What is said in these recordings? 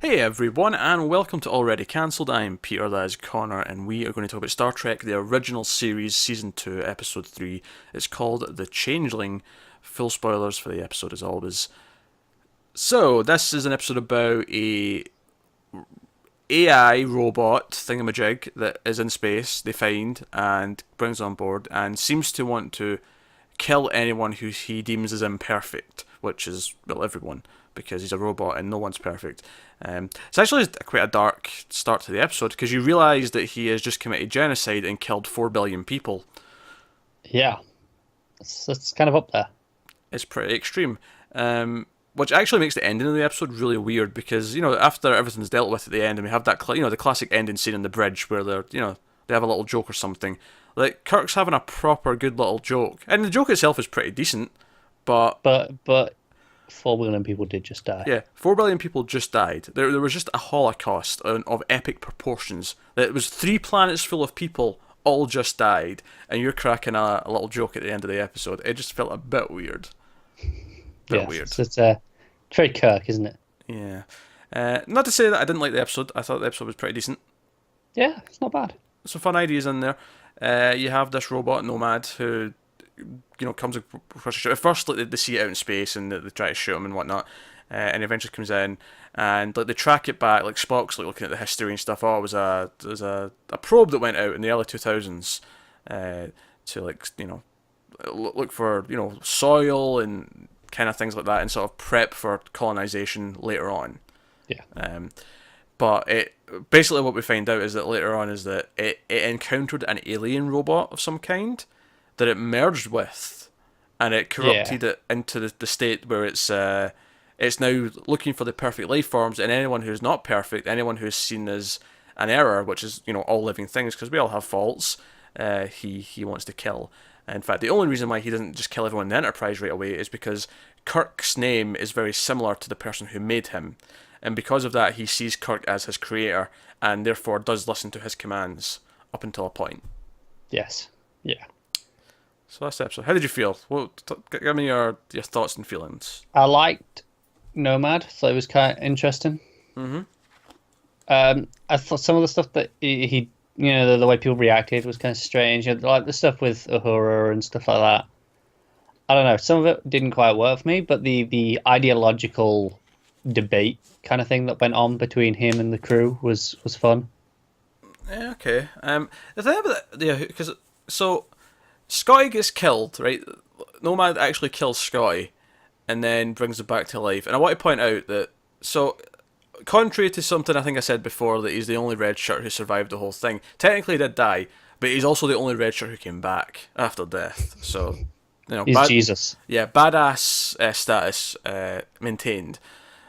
Hey everyone, and welcome to Already Cancelled. I'm Peter, that is Connor, and we are going to talk about Star Trek, the original series, Season 2, Episode 3. It's called The Changeling. Full spoilers for the episode as always. So, this is an episode about a AI robot thingamajig that is in space, they find, and brings on board, and seems to want to kill anyone who he deems as imperfect, which is, well, everyone, because he's a robot and no one's perfect. It's actually quite a dark start to the episode because you realise that he has just committed genocide and killed 4 billion people. Yeah, it's kind of up there. It's pretty extreme. Which actually makes the ending of the episode really weird because, after everything's dealt with at the end and we have that, the classic ending scene in the bridge where they have a little joke or something. Like, Kirk's having a proper good little joke. And the joke itself is pretty decent, but... But 4 billion people did just die. Yeah, 4 billion people just died. There was just a holocaust of epic proportions. It was 3 planets full of people all just died, and you're cracking a little joke at the end of the episode. It just felt a bit weird. Weird. It's very Kirk, isn't it? Yeah. Not to say that I didn't like the episode. I thought the episode was pretty decent. Yeah, it's not bad. Some fun ideas in there. You have this robot nomad who, comes across a ship. At first, like, they see it out in space and they try to shoot him and whatnot, and eventually comes in and like they track it back. Like Spock's like looking at the history and stuff. Oh, it was a probe that went out in the early 2000s to look for soil and kind of things like that and sort of prep for colonization later on. Yeah. But it basically what we find out is that later on is that it encountered an alien robot of some kind that it merged with, and it corrupted it into the state where it's now looking for the perfect life forms, and anyone who's not perfect, anyone who's seen as an error, which is all living things, because we all have faults, he wants to kill. In fact, the only reason why he doesn't just kill everyone in the Enterprise right away is because Kirk's name is very similar to the person who made him. And because of that, he sees Kirk as his creator, and therefore does listen to his commands up until a point. Yes. Yeah. So that's the episode. How did you feel? Give me your thoughts and feelings. I liked Nomad, so it was kind of interesting. Mm-hmm. I thought some of the stuff that he the way people reacted was kind of strange. Like the stuff with Uhura and stuff like that. I don't know. Some of it didn't quite work for me, but the ideological debate kind of thing that went on between him and the crew was fun. Yeah, okay. The thing about because so Scotty gets killed, right? Nomad actually kills Scotty, and then brings him back to life. And I want to point out that contrary to something I think I said before, that he's the only red shirt who survived the whole thing. Technically, he did die, but he's also the only red shirt who came back after death. So, He's Jesus. Yeah, badass status maintained.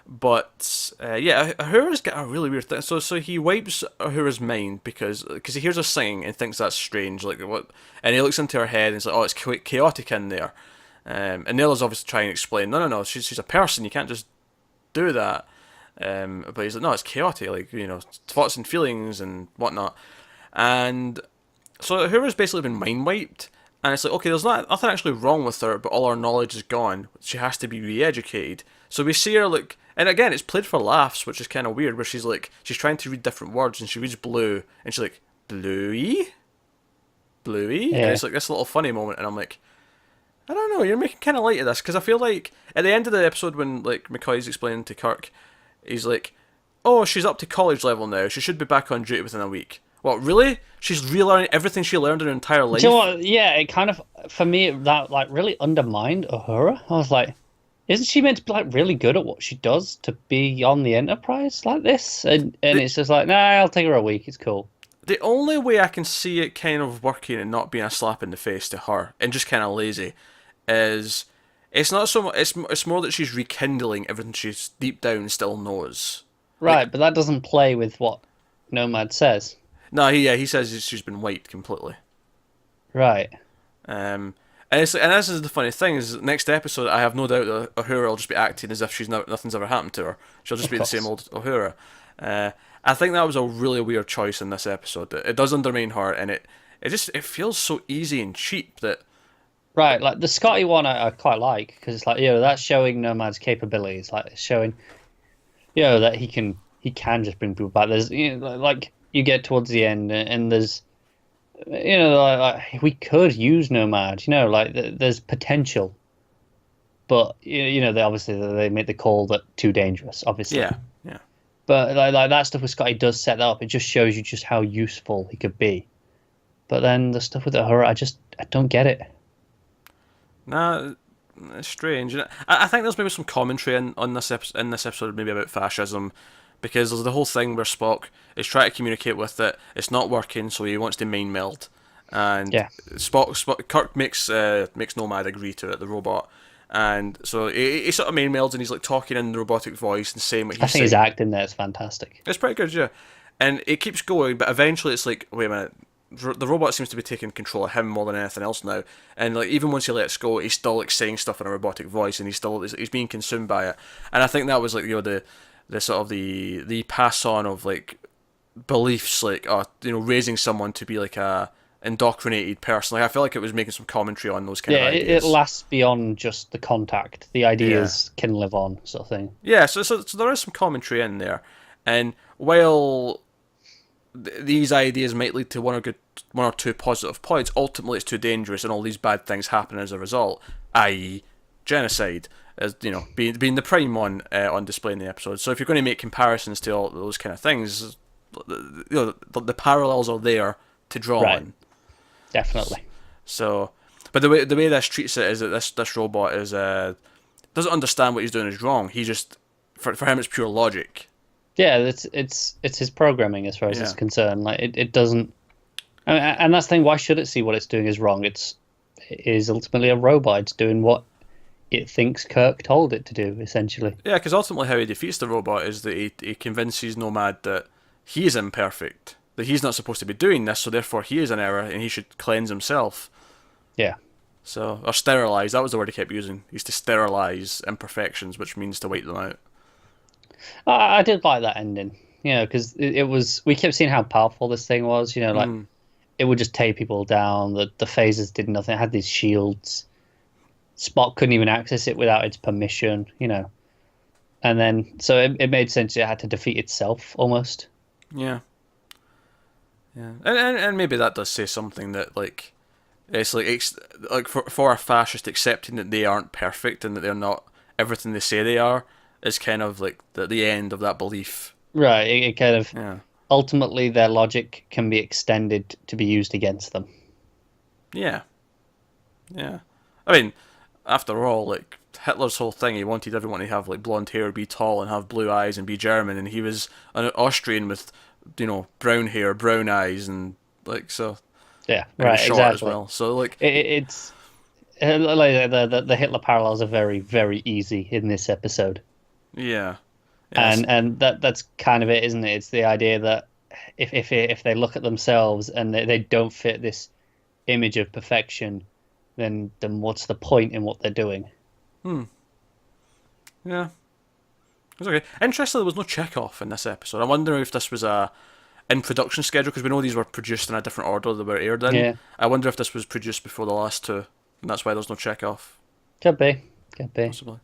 But Uhura's got a really weird thing. So he wipes Uhura's mind because he hears her singing and thinks that's strange. Like what? And he looks into her head and he's like, "Oh, it's chaotic in there." And Naila's obviously trying to explain, "No, she's a person. You can't just do that." But he's like, "No, it's chaotic. Like thoughts and feelings and whatnot." And so Uhura's basically been mind wiped. And it's like, okay, there's nothing actually wrong with her, but all her knowledge is gone. She has to be re-educated. So we see her like, and again, it's played for laughs, which is kind of weird, where she's trying to read different words, and she reads blue, and she's like, bluey? Bluey? Yeah. And it's like this little funny moment, and I'm like, I don't know, you're making kind of light of this, because I feel like, at the end of the episode when, like, McCoy's explaining to Kirk, he's like, oh, she's up to college level now, she should be back on duty within a week. What, really? She's relearning everything she learned in her entire life? Do you know what? Yeah, it kind of, for me, that like really undermined Uhura. I was like, isn't she meant to be like really good at what she does to be on the Enterprise like this? And it's just like, nah, I'll take her a week. It's cool. The only way I can see it kind of working and not being a slap in the face to her and just kind of lazy is it's not so much. It's more that she's rekindling everything she's deep down still knows. Right, Like, but that doesn't play with what Nomad says. no, he says she's been wiped completely. Right. And this is the funny thing is next episode I have no doubt that Uhura will just be acting as if nothing's ever happened to her. She'll just Of be the course. same old Uhura. I think that was a really weird choice in this episode. It does undermine her, and it feels so easy and cheap that. Right, like the Scotty one I quite like because it's like, that's showing Nomad's capabilities, like it's showing, that he can he can just bring people back. There's like you get towards the end, and there's like we could use Nomad. Like there's potential, but they obviously they make the call that too dangerous, obviously. Yeah, yeah. But like that stuff with Scotty does set that up. It just shows you just how useful he could be. But then the stuff with Uhura, I don't get it. Nah, it's strange. I think there's maybe some commentary on in this episode, maybe about fascism, because there's the whole thing where Spock is trying to communicate with it. It's not working, so he wants to mind meld, and Yeah, Kirk makes Nomad agree to it, the robot, and so he sort of mind melds and he's like talking in the robotic voice and saying what I he's think his saying. acting there is fantastic. It's pretty good, yeah. And it keeps going, but eventually it's like, wait a minute, the robot seems to be taking control of him more than anything else now. And like even once he lets go, he's still like saying stuff in a robotic voice, and he's being consumed by it. And I think that was like the sort of the pass on of like beliefs, like raising someone to be like a indoctrinated person. Like I feel like it was making some commentary on those kind Yeah, of it ideas. lasts beyond just the contact. The Yeah. ideas can live on, sort of thing. Yeah, so there is some commentary in there, and while these ideas might lead to one or two positive points, ultimately it's too dangerous, and all these bad things happen as a result, i.e., genocide, as being the prime one on display in the episode. So if you're going to make comparisons to all those kind of things, the parallels are there to draw Right. on. Definitely. So, but the way this treats it is that this robot is doesn't understand what he's doing is wrong. He just for him it's pure logic. Yeah, it's his programming as far as it's Yeah. concerned. Like it doesn't, and that's the thing. Why should it see what it's doing is wrong? It is ultimately a robot. It's doing what it thinks Kirk told it to do, essentially. Yeah, because ultimately how he defeats the robot is that he convinces Nomad that he is imperfect, that he's not supposed to be doing this, so therefore he is in error and he should cleanse himself. Yeah. So, or sterilize, that was the word he kept using. He's to sterilize imperfections, which means to wipe them out. I did like that ending, because it was. We kept seeing how powerful this thing was. Like it would just take people down. The phasers did nothing. It had these shields. Spock couldn't even access it without its permission. And then so it made sense. It had to defeat itself almost. Yeah. Yeah. And maybe that does say something that, like, it's like for a fascist, accepting that they aren't perfect and that they're not everything they say they are is kind of like the end of that belief. Right. It kind of Yeah. ultimately their logic can be extended to be used against them. Yeah. Yeah. I mean, after all, like Hitler's whole thing, he wanted everyone to have like blonde hair, be tall, and have blue eyes, and be German, and he was an Austrian with brown hair, brown eyes, and like so, Yeah. and he was Right. short as Exactly. well. So like, It's like the Hitler parallels are very very easy in this episode. yeah, yes, And that's kind of it, isn't it? It's the idea that if they look at themselves and they don't fit this image of perfection, then what's the point in what they're doing? yeah. It was okay. Interestingly, there was no Chekhov in this episode. I wonder if this was a in production schedule because we know these were produced in a different order they were aired in. Yeah, I wonder if this was produced before the last two, and that's why there's no Chekhov. could be, could be. Possibly.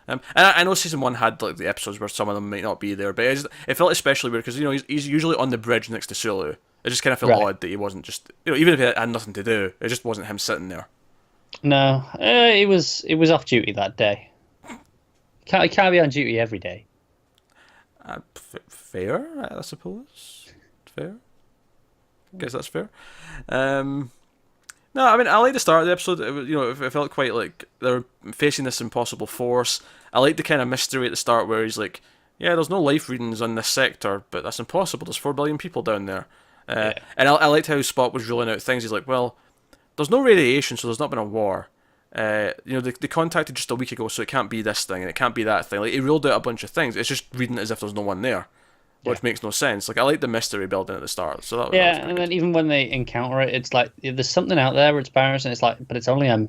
And I know season one had like the episodes where some of them might not be there, but it felt especially weird because he's usually on the bridge next to Sulu. It just kind of felt Right. odd that he wasn't just even if he had nothing to do, it just wasn't him sitting there. No, it was off duty that day. Can't be on duty every day. Fair, I suppose. Fair. Guess that's fair. No, I mean I like the start of the episode. It was, it felt quite like they're facing this impossible force. I like the kind of mystery at the start where he's like, "Yeah, there's no life readings on this sector, but that's impossible. There's 4 billion people down there." Yeah. And I liked how Spock was ruling out things. He's like, "Well, there's no radiation, so there's not been a war. They contacted just a week ago, so it can't be this thing and it can't be that thing." Like he ruled out a bunch of things. It's just reading it as if there's no one there, which makes no sense. Like I like the mystery building at the start, so that was Yeah, pretty and good. then even when they encounter it, it's like there's something out there. It's Barris, and it's like, but it's only a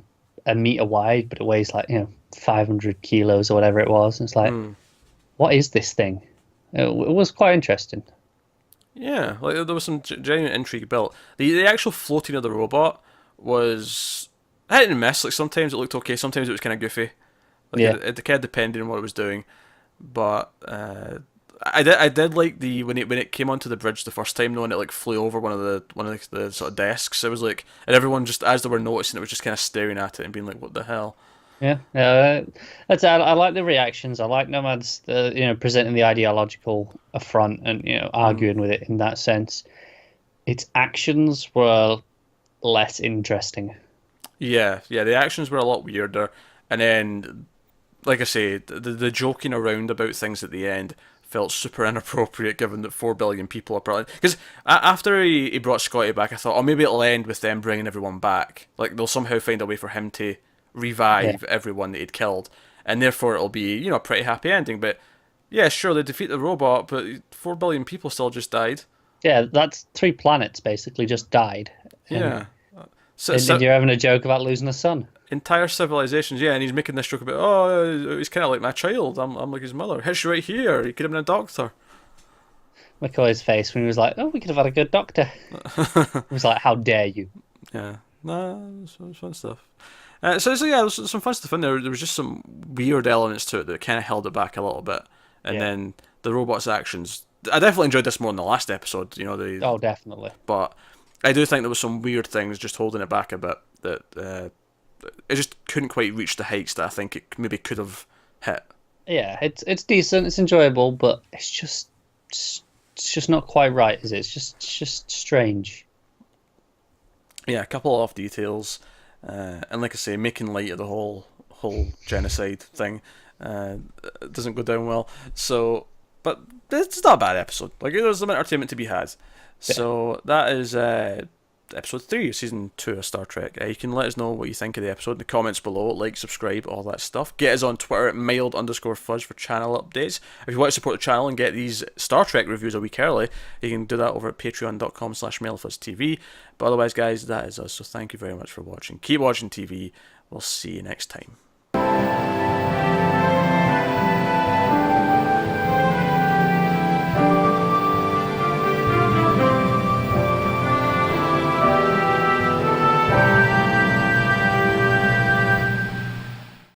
meter wide, but it weighs like 500 kilos or whatever it was. And it's like, what is this thing? It was quite interesting. Yeah, like there was some genuine intrigue built. The actual floating of the robot was hit and miss. Like sometimes it looked okay, sometimes it was kind of goofy. Like Yeah. it kind of depended on what it was doing. But I did like the when it came onto the bridge the first time though, and it like flew over one of the sort of desks. It was like, and everyone just as they were noticing it was just kind of staring at it and being like, "What the hell?" Yeah, I like the reactions. I like Nomad's, presenting the ideological affront and Mm. arguing with it in that sense. Its actions were less interesting. Yeah, yeah. The actions were a lot weirder, and then, like I say, the joking around about things at the end felt super inappropriate, given that 4 billion people are probably. Because after he brought Scotty back, I thought, oh, maybe it'll end with them bringing everyone back. Like they'll somehow find a way for him to Yeah, revive everyone that he'd killed, and therefore it'll be a pretty happy ending. But yeah, sure, they defeat the robot, but 4 billion people still just died. yeah, that's 3 planets basically just died, and Yeah. So, and so you're having a joke about losing a son. entire civilizations, yeah, and he's making this joke about, oh, he's kind of like my child. I'm like his mother. Hits you right here. He could have been a doctor. McCoy's face when he was like, "Oh, we could have had a good doctor." He was like, "How dare you?" Yeah, nah, it's fun stuff. So yeah, there's some fun stuff in there. There was just some weird elements to it that kind of held it back a little bit, and Yeah. then the robot's actions. I definitely enjoyed this more than the last episode. Oh, definitely. But I do think there was some weird things just holding it back a bit that it just couldn't quite reach the heights that I think it maybe could have hit. Yeah, it's decent, it's enjoyable, but it's just not quite right, is it? It's just strange. Yeah, a couple of off details, and like I say, making light of the whole genocide thing uh, doesn't go down well. So, but it's not a bad episode. Like there's some entertainment to be had. Yeah. So that is episode 3 of season 2 of Star Trek. You can let us know what you think of the episode in the comments below. Like, subscribe, all that stuff. Get us on Twitter at mild_fudge for channel updates. If you want to support the channel and get these Star Trek reviews a week early, you can do that over at patreon.com/mildfuzztv. But otherwise, guys, that is us. So thank you very much for watching. Keep watching TV. We'll see you next time.